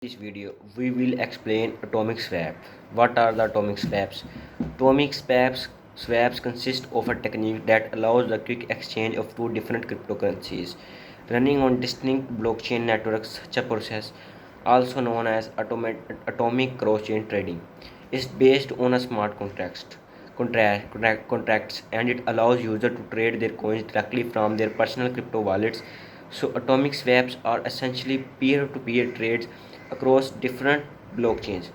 This video we will explain atomic swap. What are the atomic swaps? Atomic swaps consist of a technique that allows the quick exchange of two different cryptocurrencies running on distinct blockchain networks. Such a process, also known as atomic cross-chain trading, is based on a smart contracts, and it allows users to trade their coins directly from their personal crypto wallets. So atomic swaps are essentially peer-to-peer trades across different blockchains.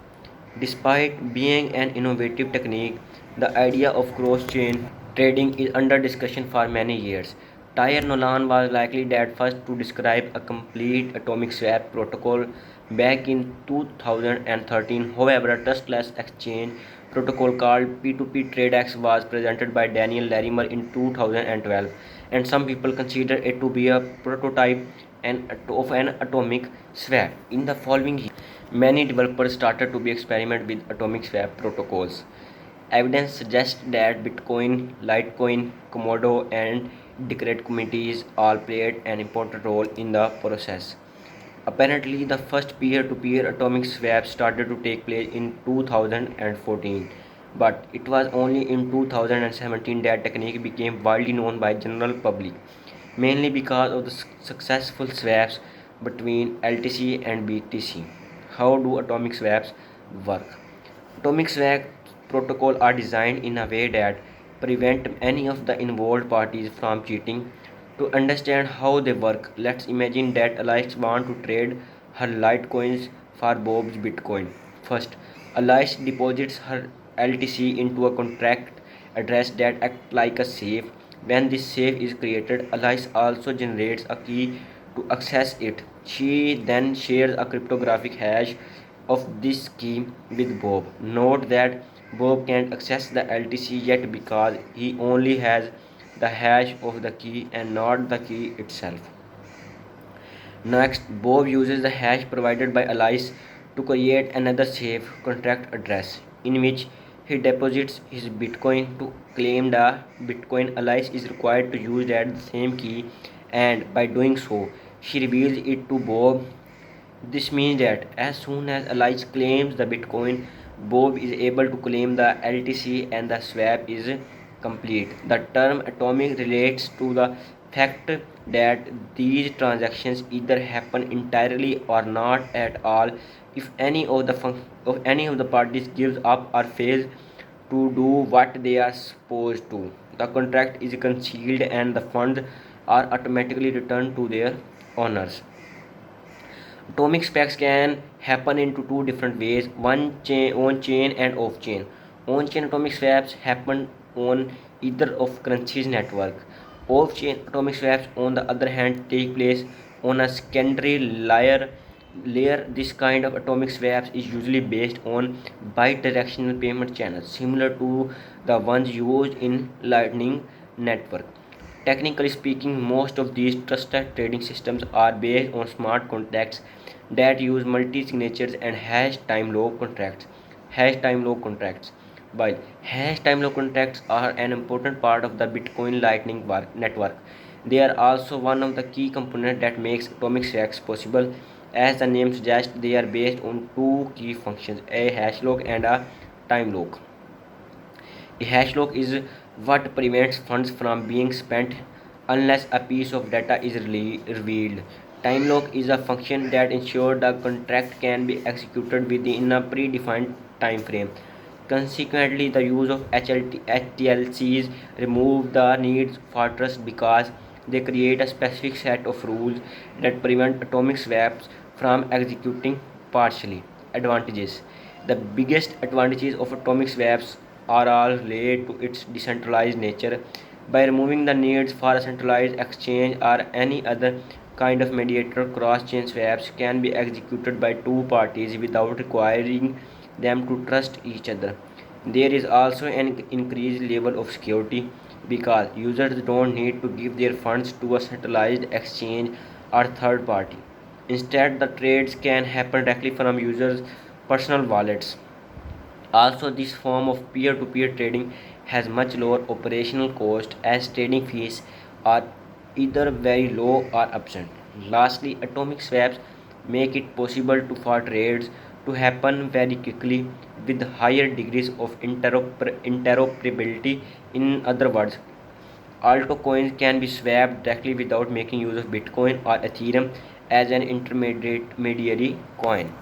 Despite being an innovative technique, the idea of cross-chain trading is under discussion for many years. Tyre Nolan was likely the first to describe a complete atomic swap protocol back in 2013. However, a trustless exchange protocol called P2P TradeX was presented by Daniel Larimer in 2012, and some people consider it to be a prototype of an atomic swap. In the following years, many developers started to be experiment with atomic swap protocols. Evidence suggests that Bitcoin, Litecoin, Komodo, and Decred communities all played an important role in the process. Apparently, the first peer-to-peer atomic swap started to take place in 2014, but it was only in 2017 that technique became widely known by general public, mainly because of the successful swaps between LTC and BTC. How do atomic swaps work? Atomic swap protocols are designed in a way that prevent any of the involved parties from cheating. To understand how they work, let's imagine that Alice wants to trade her Litecoins for Bob's Bitcoin. First, Alice deposits her LTC into a contract address that acts like a safe. When this safe is created, Alice also generates a key to access it. She then shares a cryptographic hash of this key with Bob. Note that Bob can't access the LTC yet because he only has the hash of the key and not the key itself. Next, Bob uses the hash provided by Alice to create another safe contract address in which he deposits his Bitcoin. To claim the Bitcoin, Alice is required to use that same key, and by doing so, she reveals it to Bob. This means that as soon as Alice claims the Bitcoin, Bob is able to claim the LTC and the swap is complete. The term atomic relates to the fact that these transactions either happen entirely or not at all. If any of the parties gives up or fails to do what they are supposed to, the contract is concealed and the funds are automatically returned to their owners. Atomic specs can happen in two different ways: on chain and off chain. On chain atomic swaps happen on either of currencies network. Off chain atomic swaps, on the other hand, take place on a secondary layer. This kind of atomic swaps is usually based on bidirectional payment channels, similar to the ones used in Lightning Network. Technically speaking, most of these trusted trading systems are based on smart contracts that use multi-signatures and hash time lock contracts. Hash time lock contracts. While hash time lock contracts are an important part of the Bitcoin Lightning network, they are also one of the key components that makes atomic swaps possible. As the name suggests, they are based on two key functions: a hash lock and a time lock. A hash lock is what prevents funds from being spent unless a piece of data is revealed. Time lock is a function that ensures the contract can be executed within a predefined time frame. Consequently, the use of HTLCs remove the need for trust because they create a specific set of rules that prevent atomic swaps from executing partially. Advantages: the biggest advantages of atomic swaps are all related to its decentralized nature. By removing the needs for a centralized exchange or any other kind of mediator, cross-chain swaps can be executed by two parties without requiring them to trust each other. There is also an increased level of security because users don't need to give their funds to a centralized exchange or third party. Instead, the trades can happen directly from users' personal wallets. Also, this form of peer-to-peer trading has much lower operational cost as trading fees are either very low or absent. Lastly, atomic swaps make it possible for trades to happen very quickly with higher degrees of interoperability. In other words, altcoins can be swapped directly without making use of Bitcoin or Ethereum as an intermediary coin.